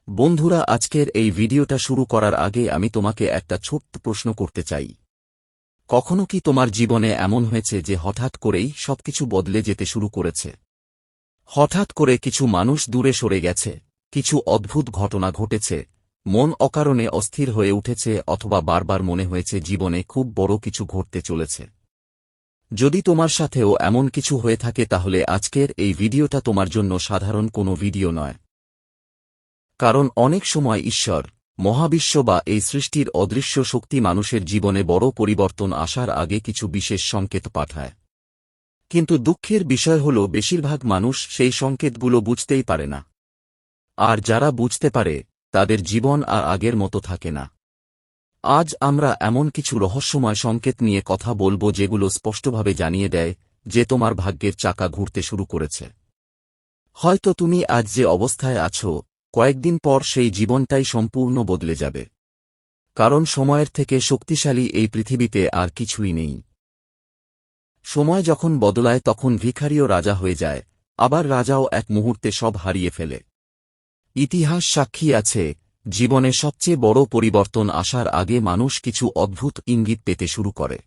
বন্ধুরা, আজকের এই ভিডিওটা শুরু করার আগে আমি তোমাকে একটা ছোট্ট প্রশ্ন করতে চাই। কখনো কি তোমার জীবনে এমন হয়েছে যে হঠাৎ করেই সবকিছু বদলে যেতে শুরু করেছে? হঠাৎ করে কিছু মানুষ দূরে সরে গেছে, কিছু অদ্ভুত ঘটনা ঘটেছে, মন অকারণে অস্থির হয়ে উঠেছে অথবা বারবার মনে হয়েছে জীবনে খুব বড় কিছু ঘটতে চলেছে। যদি তোমার সাথেও এমন কিছু হয়ে থাকে তাহলে আজকের এই ভিডিওটা তোমার জন্য সাধারণ কোনো ভিডিও নয়। কারণ অনেক সময় ঈশ্বর, মহাবিশ্ব বা এই সৃষ্টির অদৃশ্য শক্তি মানুষের জীবনে বড় পরিবর্তন আসার আগে কিছু বিশেষ সংকেত পাঠায়। কিন্তু দুঃখের বিষয় হল বেশিরভাগ মানুষ সেই সংকেতগুলো বুঝতেই পারে না। আর যারা বুঝতে পারে, তাদের জীবন আর আগের মতো থাকে না। আজ আমরা এমন কিছু রহস্যময় সংকেত নিয়ে কথা বলবো যেগুলো স্পষ্টভাবে জানিয়ে দেয় যে তোমার ভাগ্যের চাকা ঘুরতে শুরু করেছে। হয়তো তুমি আজ যে অবস্থায় আছো, কয়েকদিন পর সেই জীবনটাই সম্পূর্ণ বদলে যাবে। কারণ সময়ের থেকে শক্তিশালী এই পৃথিবীতে আর কিছুই নেই। সময় যখন বদলায় তখন ভিখারিও রাজা হয়ে যায়, আবার রাজাও এক মুহূর্তে সব হারিয়ে ফেলে। ইতিহাস সাক্ষী আছে, জীবনে সবচেয়ে বড় পরিবর্তন আসার আগে মানুষ কিছু অদ্ভুত ইঙ্গিত পেতে শুরু করে।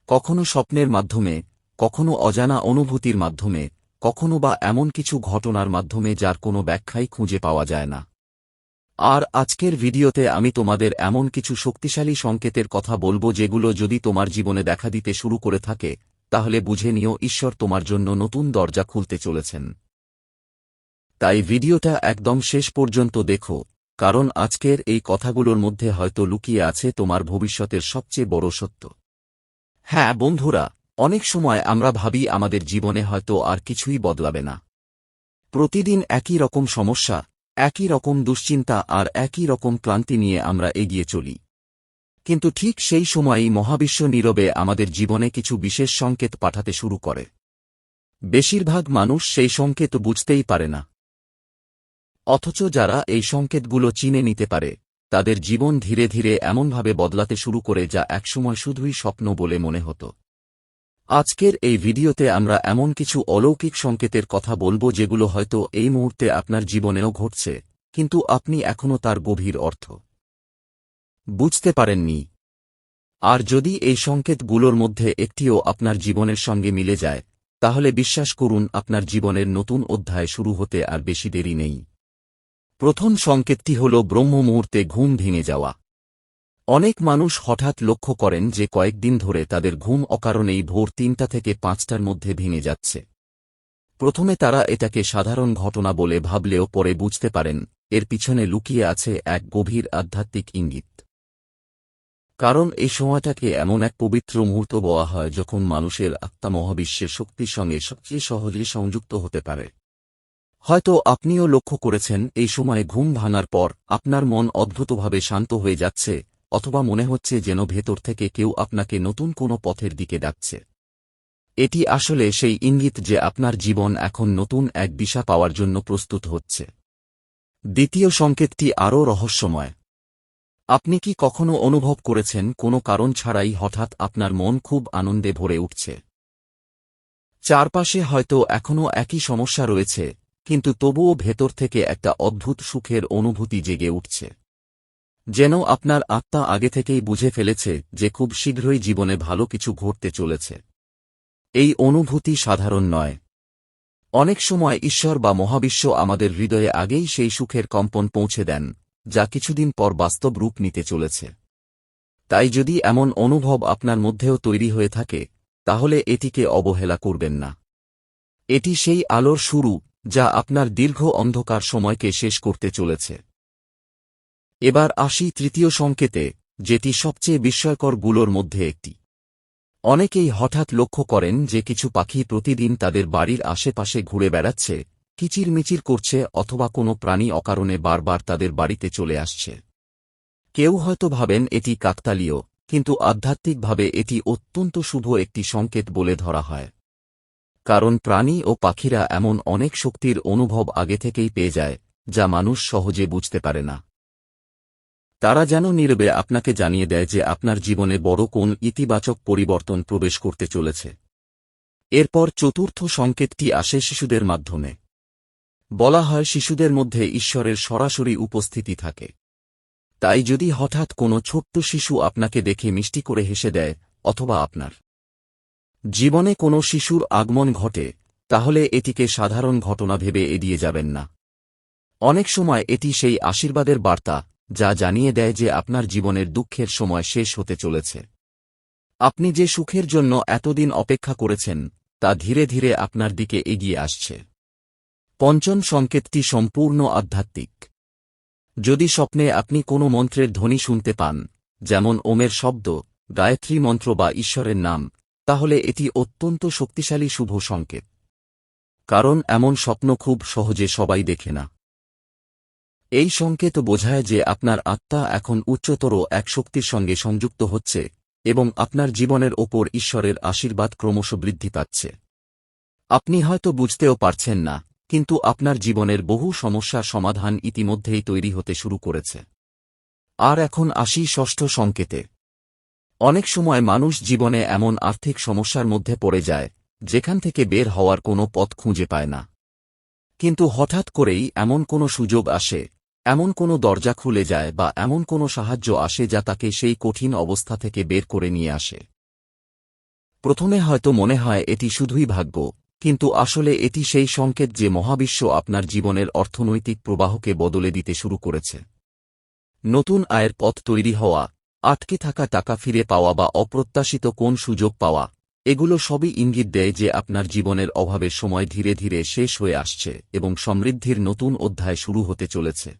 কখনো স্বপ্নের মাধ্যমে, কখনো অজানা অনুভূতির মাধ্যমে, কখনো বা এমন কিছু ঘটনার মাধ্যমে যার কোনো ব্যাখ্যাই খুঁজে পাওয়া যায় না। আর আজকের ভিডিওতে আমি তোমাদের এমন কিছু শক্তিশালী সংকেতের কথা বলবো যেগুলো যদি তোমার জীবনে দেখা দিতে শুরু করে থাকে, তাহলে বুঝে নিও ঈশ্বর তোমার জন্য নতুন দরজা খুলতে চলেছেন। তাই ভিডিওটা একদম শেষ পর্যন্ত দেখো, কারণ আজকের এই কথাগুলোর মধ্যে হয়তো লুকিয়ে আছে তোমার ভবিষ্যতের সবচেয়ে বড় সত্য। হ্যাঁ বন্ধুরা, অনেক সময় আমরা ভাবি আমাদের জীবনে হয়তো আর কিছুই বদলাবে না। প্রতিদিন একই রকম সমস্যা, একই রকম দুশ্চিন্তা আর একই রকম ক্লান্তি নিয়ে আমরা এগিয়ে চলি। কিন্তু ঠিক সেই সময়ই মহাবিশ্ব নীরবে আমাদের জীবনে কিছু বিশেষ সংকেত পাঠাতে শুরু করে। বেশিরভাগ মানুষ সেই সংকেত বুঝতেই পারে না। অথচ যারা এই সংকেতগুলো চিনে নিতে পারে, তাদের জীবন ধীরে ধীরে এমনভাবে বদলাতে শুরু করে যা একসময় শুধুই স্বপ্ন বলে মনে হতো। আজকের এই ভিডিওতে আমরা এমন কিছু অলৌকিক সংকেতের কথা বলবো যেগুলো হয়তো এই মুহূর্তে আপনার জীবনেও ঘটছে, কিন্তু আপনি এখনও তার গভীর অর্থ বুঝতে পারেননি। আর যদি এই সংকেতগুলোর মধ্যে একটিও আপনার জীবনের সঙ্গে মিলে যায়, তাহলে বিশ্বাস করুন আপনার জীবনের নতুন অধ্যায় শুরু হতে আর বেশি দেরি নেই। প্রথম সংকেতটি হল ব্রহ্ম মুহূর্তে ঘুম ভেঙে যাওয়া। অনেক মানুষ হঠাৎ লক্ষ্য করেন যে কয়েকদিন ধরে তাদের ঘুম অকারণেই ভোর ৩টা থেকে ৫টার মধ্যে ভেঙে যাচ্ছে। প্রথমে তারা এটাকে সাধারণ ঘটনা বলে ভাবলেও পরে বুঝতে পারেন এর পিছনে লুকিয়ে আছে এক গভীর আধ্যাত্মিক ইঙ্গিত। কারণ এই সময়টাকে এমন এক পবিত্র মুহূর্ত বলা হয় যখন মানুষের আত্মা মহাবিশ্বের শক্তির সঙ্গে সবচেয়ে সহজে সংযুক্ত হতে পারে। হয়তো আপনিও লক্ষ্য করেছেন এই সময়ে ঘুম ভাঙার পর আপনার মন অদ্ভুতভাবে শান্ত হয়ে যাচ্ছে, অথবা মনে হচ্ছে যেন ভেতর থেকে কেউ আপনাকে নতুন কোনো পথের দিকে ডাকছে। এটি আসলে সেই ইঙ্গিত যে আপনার জীবন এখন নতুন এক দিশা পাওয়ার জন্য প্রস্তুত হচ্ছে। দ্বিতীয় সংকেতটি আরও রহস্যময়। আপনি কি কখনো অনুভব করেছেন কোনো কারণ ছাড়াই হঠাৎ আপনার মন খুব আনন্দে ভরে উঠছে? চারপাশে হয়তো এখনও একই সমস্যা রয়েছে, কিন্তু তবুও ভেতর থেকে একটা অদ্ভুত সুখের অনুভূতি জেগে উঠছে। যেন আপনার আত্মা আগে থেকেই বুঝে ফেলেছে যে খুব শীঘ্রই জীবনে ভালো কিছু ঘটতে চলেছে। এই অনুভূতি সাধারণ নয়। অনেক সময় ঈশ্বর বা মহাবিশ্ব আমাদের হৃদয়ে আগেই সেই সুখের কম্পন পৌঁছে দেন, যা কিছুদিন পর বাস্তব রূপ নিতে চলেছে। তাই যদি এমন অনুভব আপনার মধ্যেও তৈরি হয়ে থাকে, তাহলে এটিকে অবহেলা করবেন না। এটি সেই আলোর শুরু যা আপনার দীর্ঘ অন্ধকার সময়কে শেষ করতে চলেছে। এবার আসি তৃতীয় সংকেতে, যেটি সবচেয়ে বিস্ময়করগুলোর মধ্যে একটি। অনেকেই হঠাৎ লক্ষ্য করেন যে কিছু পাখি প্রতিদিন তাদের বাড়ির আশেপাশে ঘুরে বেড়াচ্ছে, কিচিরমিচির করছে, অথবা কোনো প্রাণী অকারণে বারবার তাদের বাড়িতে চলে আসছে। কেউ হয়তো ভাবেন এটি কাকতালীয়, কিন্তু আধ্যাত্মিকভাবে এটি অত্যন্ত শুভ একটি সংকেত বলে ধরা হয়। কারণ প্রাণী ও পাখিরা এমন অনেক শক্তির অনুভব আগে থেকেই পেয়ে যায়, যা মানুষ সহজে বুঝতে পারে না। তারা যেন নীরবে আপনাকে জানিয়ে দেয় যে আপনার জীবনে বড় কোন ইতিবাচক পরিবর্তন প্রবেশ করতে চলেছে। এরপর চতুর্থ সংকেতটি আসে শিশুদের মাধ্যমে। বলা হয় শিশুদের মধ্যে ঈশ্বরের সরাসরি উপস্থিতি থাকে। তাই যদি হঠাৎ কোনো ছোট্ট শিশু আপনাকে দেখে মিষ্টি করে হেসে দেয়, অথবা আপনার জীবনে কোনো শিশুর আগমন ঘটে, তাহলে এটিকে সাধারণ ঘটনা ভেবে এড়িয়ে যাবেন না। অনেক সময় এটি সেই আশীর্বাদের বার্তা, যা জানিয়ে দেয় যে আপনার জীবনের দুঃখের সময় শেষ হতে চলেছে। আপনি যে সুখের জন্য এতদিন অপেক্ষা করেছেন, তা ধীরে ধীরে আপনার দিকে এগিয়ে আসছে। পঞ্চম সংকেতটি সম্পূর্ণ আধ্যাত্মিক। যদি স্বপ্নে আপনি কোনো মন্ত্রের ধ্বনি শুনতে পান, যেমন ওমের শব্দ, গায়ত্রী মন্ত্র বা ঈশ্বরের নাম, তাহলে এটি অত্যন্ত শক্তিশালী শুভ সংকেত। কারণ এমন স্বপ্ন খুব সহজে সবাই দেখে না। এই সংকেত বোঝায় যে আপনার আত্মা এখন উচ্চতর এক শক্তির সঙ্গে সংযুক্ত হচ্ছে, এবং আপনার জীবনের ওপর ঈশ্বরের আশীর্বাদ ক্রমশ বৃদ্ধি পাচ্ছে। আপনি হয়তো বুঝতেও পারছেন না, কিন্তু আপনার জীবনের বহু সমস্যার সমাধান ইতিমধ্যেই তৈরি হতে শুরু করেছে। আর এখন আসি ষষ্ঠ সংকেতে। অনেক সময় মানুষ জীবনে এমন আর্থিক সমস্যার মধ্যে পড়ে যায়, যেখান থেকে বের হওয়ার কোনো পথ খুঁজে পায় না। কিন্তু হঠাৎ করেই এমন কোনো সুযোগ আসে, এমন কোনো দরজা খুলে যায় বা এমন কোনো সাহায্য আসে যা তাকে সেই কঠিন অবস্থা থেকে বের করে নিয়ে আসে। প্রথমে হয়তো মনে হয় এটি শুধুই ভাগ্য, কিন্তু আসলে এটি সেই সংকেত যে মহাবিশ্ব আপনার জীবনের অর্থনৈতিক প্রবাহকে বদলে দিতে শুরু করেছে। নতুন আয়ের পথ তৈরি হওয়া, আটকে থাকা টাকা ফিরে পাওয়া বা অপ্রত্যাশিত কোন সুযোগ পাওয়া, এগুলো সবই ইঙ্গিত দেয় যে আপনার জীবনের অভাবের সময় ধীরে ধীরে শেষ হয়ে আসছে এবং সমৃদ্ধির নতুন অধ্যায় শুরু হতে চলেছে।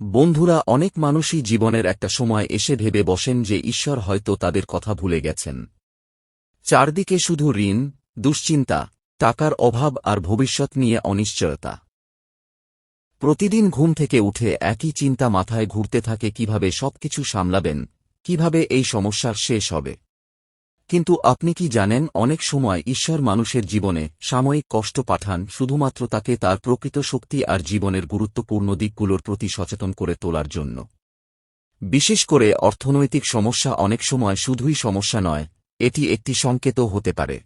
বন্ধুরা, অনেক মানুষই জীবনের একটা সময় এসে ভেবে বসেন যে ঈশ্বর হয়তো তাদের কথা ভুলে গেছেন। চারদিকে শুধু ঋণ, দুশ্চিন্তা, টাকার অভাব আর ভবিষ্যৎ নিয়ে অনিশ্চয়তা। প্রতিদিন ঘুম থেকে উঠে একই চিন্তা মাথায় ঘুরতে থাকে, কিভাবে সবকিছু সামলাবেন, কিভাবে এই সমস্যার শেষ হবে। কিন্তু আপনি কি জানেন, অনেক সময় ঈশ্বর মানুষের জীবনে সাময়িক কষ্ট পাঠান শুধুমাত্র তাকে তার প্রকৃত শক্তি আর জীবনের গুরুত্বপূর্ণ দিকগুলোর প্রতি সচেতন করে তোলার জন্য। বিশেষ করে অর্থনৈতিক সমস্যা অনেক সময় শুধুই সমস্যা নয়, এটি একটি সংকেতও হতে পারে।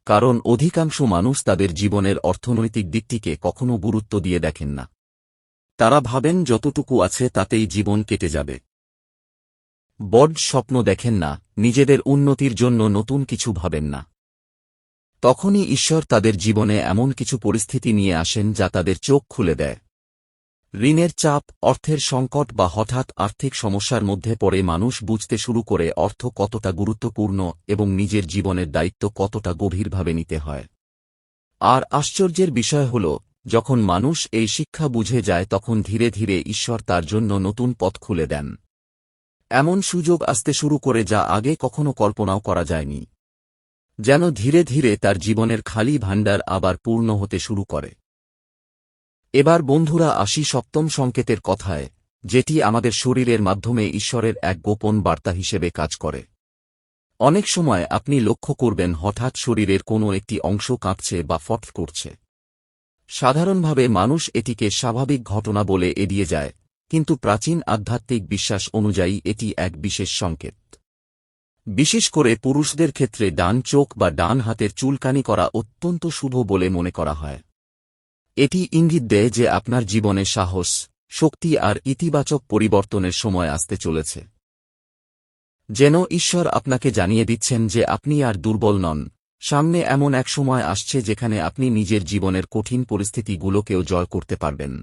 কারণ অধিকাংশ মানুষ তাদের জীবনের অর্থনৈতিক দিকটিকে কখনো গুরুত্ব দিয়ে দেখেন না। তারা ভাবেন যতটুকু আছে তাতেই জীবন কেটে যাবে। বড় স্বপ্ন দেখেন না, নিজেদের উন্নতির জন্য নতুন কিছু ভাবেন না। তখনই ঈশ্বর তাদের জীবনে এমন কিছু পরিস্থিতি নিয়ে আসেন যা তাদের চোখ খুলে দেয়। ঋণের চাপ, অর্থের সংকট বা হঠাৎ আর্থিক সমস্যার মধ্যে পড়ে মানুষ বুঝতে শুরু করে অর্থ কতটা গুরুত্বপূর্ণ এবং নিজের জীবনের দায়িত্ব কতটা গভীরভাবে নিতে হয়। আর আশ্চর্যের বিষয় হল, যখন মানুষ এই শিক্ষা বুঝে যায় তখন ধীরে ধীরে ঈশ্বর তার জন্য নতুন পথ খুলে দেন। এমন সুযোগ আসতে শুরু করে যা আগে কখনো কল্পনাও করা যায়নি। যেন ধীরে ধীরে তার জীবনের খালি ভাণ্ডার আবার পূর্ণ হতে শুরু করে। এবার বন্ধুরা আসি সপ্তম সংকেতের কথায়, যেটি আমাদের শরীরের মাধ্যমে ঈশ্বরের এক গোপন বার্তা হিসেবে কাজ করে। অনেক সময় আপনি লক্ষ্য করবেন হঠাৎ শরীরের কোনো একটি অংশ কাঁপছে বা ফট করছে। সাধারণভাবে মানুষ এটিকে স্বাভাবিক ঘটনা বলে এড়িয়ে যায়, কিন্তু প্রাচীন আধ্যাত্মিক বিশ্বাস অনুযায়ী এটি এক বিশেষ সংকেত। বিশেষ করে পুরুষদের ক্ষেত্রে ডান চোখ বা ডান হাতের চুলকানি করা অত্যন্ত শুভ বলে মনে করা হয়। এটি ইঙ্গিত দেয় যে আপনার জীবনে সাহস, শক্তি আর ইতিবাচক পরিবর্তনের সময় আসতে চলেছে। যেন ঈশ্বর আপনাকে জানিয়ে দিচ্ছেন যে আপনি আর দুর্বল নন, সামনে এমন এক সময় আসছে যেখানে আপনি নিজের জীবনের কঠিন পরিস্থিতিগুলোকেও জয় করতে পারবেন।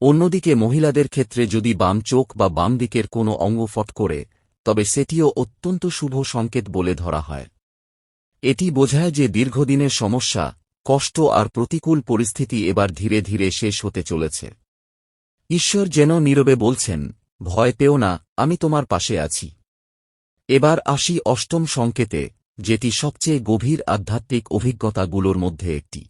অন্যদিকে মহিলাদের ক্ষেত্রে যদি বাম চোখ বা বাম দিকের কোনো অঙ্গ ফট করে, তবে সেটিও অত্যন্ত শুভ সংকেত বলে ধরা হয়। এটি বোঝায় যে দীর্ঘদিনের সমস্যা, কষ্ট আর প্রতিকূল পরিস্থিতি এবার ধীরে ধীরে শেষ হতে চলেছে। ঈশ্বর যেন নীরবে বলছেন, ভয় পেও না, আমি তোমার পাশে আছি। এবার আসি অষ্টম সংকেতে, যেটি সবচেয়ে গভীর আধ্যাত্মিক অভিজ্ঞতাগুলোর মধ্যে একটি।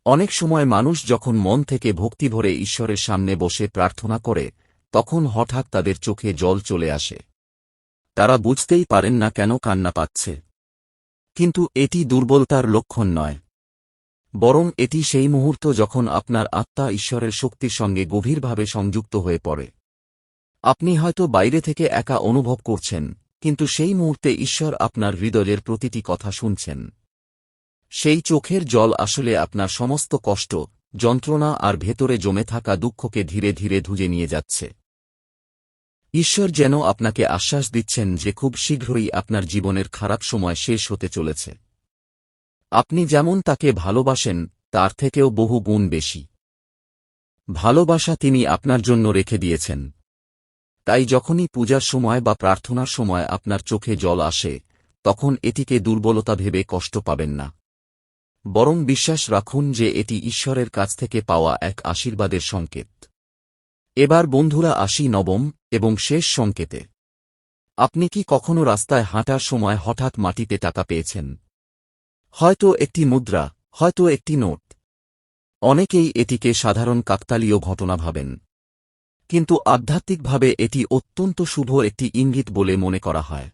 অনেক সময় মানুষ যখন মন থেকে ভক্তি ভরে ঈশ্বরের সামনে বসে প্রার্থনা করে, তখন হঠাৎ তাদের চোখে জল চলে আসে। তারা বুঝতেই পারেন না কেন কান্না পাচ্ছে। কিন্তু এটি দুর্বলতার লক্ষণ নয়, বরং এটি সেই মুহূর্ত যখন আপনার আত্মা ঈশ্বরের শক্তির সঙ্গে গভীরভাবে সংযুক্ত হয়ে পড়ে। আপনি হয়তো বাইরে থেকে একা অনুভব করছেন, কিন্তু সেই মুহূর্তে ঈশ্বর আপনার হৃদয়ের প্রতিটি কথা শুনছেন। সেই চোখের জল আসলে আপনার সমস্ত কষ্ট, যন্ত্রণা আর ভেতরে জমে থাকা দুঃখকে ধীরে ধীরে ধুয়ে নিয়ে যাচ্ছে। ঈশ্বর যেন আপনাকে আশ্বাস দিচ্ছেন যে খুব শীঘ্রই আপনার জীবনের খারাপ সময় শেষ হতে চলেছে। আপনি যেমন তাকে ভালোবাসেন তার থেকেও বহু গুণ বেশি ভালোবাসা তিনি আপনার জন্য রেখে দিয়েছেন। তাই যখনই পূজার সময় বা প্রার্থনার সময় আপনার চোখে জল আসে, তখন এটিকে দুর্বলতা ভেবে কষ্ট পাবেন না, বরং বিশ্বাস রাখুন যে এটি ঈশ্বরের কাছ থেকে পাওয়া এক আশীর্বাদের সংকেত। এবার বন্ধুরা আসি নবম এবং শেষ সংকেতে। আপনি কি কখনো রাস্তায় হাঁটার সময় হঠাৎ মাটিতে টাকা পেয়েছেন? হয়তো একটি মুদ্রা, হয়তো একটি নোট। অনেকেই এটিকে সাধারণ কাকতালীয় ঘটনা ভাবেন, কিন্তু আধ্যাত্মিকভাবে এটি অত্যন্ত শুভ একটি ইঙ্গিত বলে মনে করা হয়।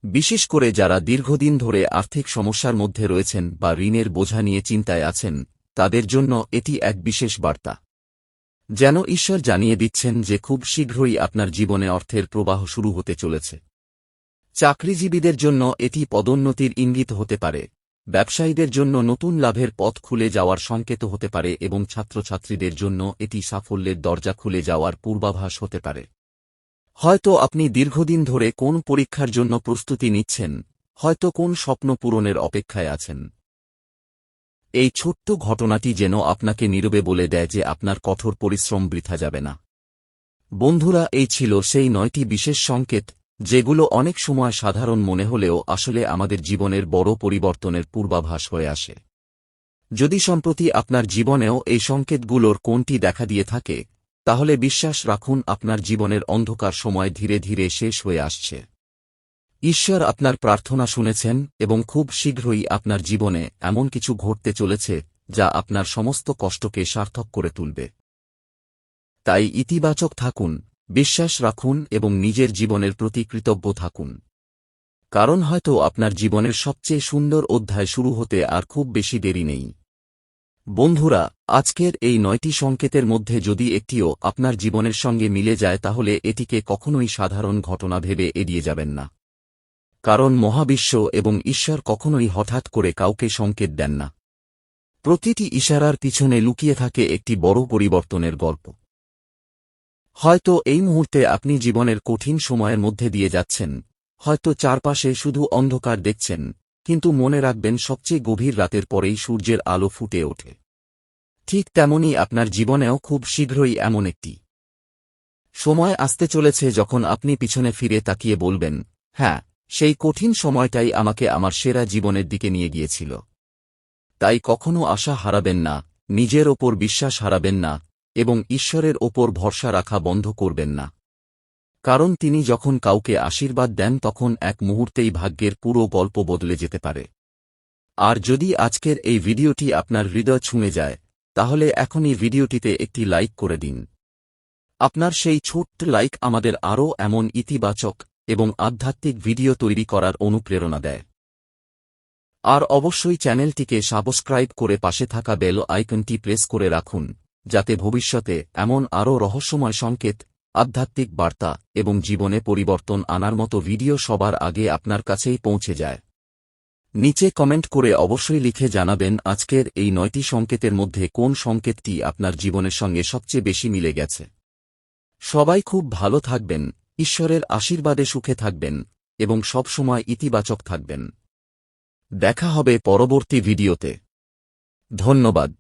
বিশেষ করে যারা দীর্ঘদিন ধরে আর্থিক সমস্যার মধ্যে রয়েছেন বা ঋণের বোঝা নিয়ে চিন্তায় আছেন, তাদের জন্য এটি এক বিশেষ বার্তা। যেন ঈশ্বর জানিয়ে দিচ্ছেন যে খুব শীঘ্রই আপনার জীবনে অর্থের প্রবাহ শুরু হতে চলেছে। চাকরিজীবীদের জন্য এটি পদোন্নতির ইঙ্গিত হতে পারে, ব্যবসায়ীদের জন্য নতুন লাভের পথ খুলে যাওয়ার সংকেত হতে পারে এবং ছাত্রছাত্রীদের জন্য এটি সাফল্যের দরজা খুলে যাওয়ার পূর্বাভাস হতে পারে। হয়তো আপনি দীর্ঘদিন ধরে কোন পরীক্ষার জন্য প্রস্তুতি নিচ্ছেন, হয়তো কোন স্বপ্ন পূরণের অপেক্ষায় আছেন। এই ছোট্ট ঘটনাটি যেন আপনাকে নীরবে বলে দেয় যে আপনার কঠোর পরিশ্রম বৃথা যাবে না। বন্ধুরা, এই ছিল সেই 9টি বিশেষ সংকেত, যেগুলো অনেক সময় সাধারণ মনে হলেও আসলে আমাদের জীবনের বড় পরিবর্তনের পূর্বাভাস হয়ে আসে। যদি সম্প্রতি আপনার জীবনেও এই সংকেতগুলোর কোনটি দেখা দিয়ে থাকে, তাহলে বিশ্বাস রাখুন আপনার জীবনের অন্ধকার সময় ধীরে ধীরে শেষ হয়ে আসছে। ঈশ্বর আপনার প্রার্থনা শুনেছেন এবং খুব শীঘ্রই আপনার জীবনে এমন কিছু ঘটতে চলেছে যা আপনার সমস্ত কষ্টকে সার্থক করে তুলবে। তাই ইতিবাচক থাকুন, বিশ্বাস রাখুন এবং নিজের জীবনের প্রতি কৃতজ্ঞ থাকুন, কারণ হয়তো আপনার জীবনের সবচেয়ে সুন্দর অধ্যায় শুরু হতে আর খুব বেশি দেরি নেই। বন্ধুরা, আজকের এই 9টি সংকেতের মধ্যে যদি একটিও আপনার জীবনের সঙ্গে মিলে যায় তাহলে এটিকে কখনোই সাধারণ ঘটনা ভেবে এড়িয়ে যাবেন না, কারণ মহাবিশ্ব এবং ঈশ্বর কখনোই হঠাৎ করে কাউকে সংকেত দেন না। প্রতিটি ইশারার পিছনে লুকিয়ে থাকে একটি বড় পরিবর্তনের গল্প। হয়তো এই মুহূর্তে আপনি জীবনের কঠিন সময়ের মধ্যে দিয়ে যাচ্ছেন, হয়তো চারপাশে শুধু অন্ধকার দেখছেন, কিন্তু মনে রাখবেন সবচেয়ে গভীর রাতের পরেই সূর্যের আলো ফুটে ওঠে। ঠিক তেমনি আপনার জীবনেও খুব শীঘ্রই এমন একটি সময় আসতে চলেছে যখন আপনি পিছনে ফিরে তাকিয়ে বলবেন, হ্যাঁ, সেই কঠিন সময়টাই আমাকে আমার সেরা জীবনের দিকে নিয়ে গিয়েছিল। তাই কখনো আশা হারাবেন না, নিজের ওপর বিশ্বাস হারাবেন না এবং ঈশ্বরের ওপর ভরসা রাখা বন্ধ করবেন না, কারণ তিনি যখন কাউকে আশীর্বাদ দেন তখন এক মুহূর্তেই ভাগ্যের পুরো গল্প বদলে যেতে পারে। আর যদি আজকের এই ভিডিওটি আপনার হৃদয় ছুঁয়ে যায়, তাহলে এখনই ভিডিওটিতে একটি লাইক করে দিন। আপনার সেই ছোট্ট লাইক আমাদের আরও এমন ইতিবাচক এবং আধ্যাত্মিক ভিডিও তৈরি করার অনুপ্রেরণা দেয়। আর অবশ্যই চ্যানেলটিকে সাবস্ক্রাইব করে পাশে থাকা বেল আইকনটি প্রেস করে রাখুন, যাতে ভবিষ্যতে এমন আরও রহস্যময় সংকেত, আধ্যাত্মিক বার্তা এবং জীবনে পরিবর্তন আনার মতো ভিডিও সবার আগে আপনার কাছেই পৌঁছে যায়। নিচে কমেন্ট করে অবশ্যই লিখে জানাবেন আজকের এই 9টি সংকেতের মধ্যে কোন সংকেতটি আপনার জীবনের সঙ্গে সবচেয়ে বেশি মিলে গেছে। সবাই খুব ভালো থাকবেন, ঈশ্বরের আশীর্বাদে সুখে থাকবেন এবং সবসময় ইতিবাচক থাকবেন। দেখা হবে পরবর্তী ভিডিওতে। ধন্যবাদ।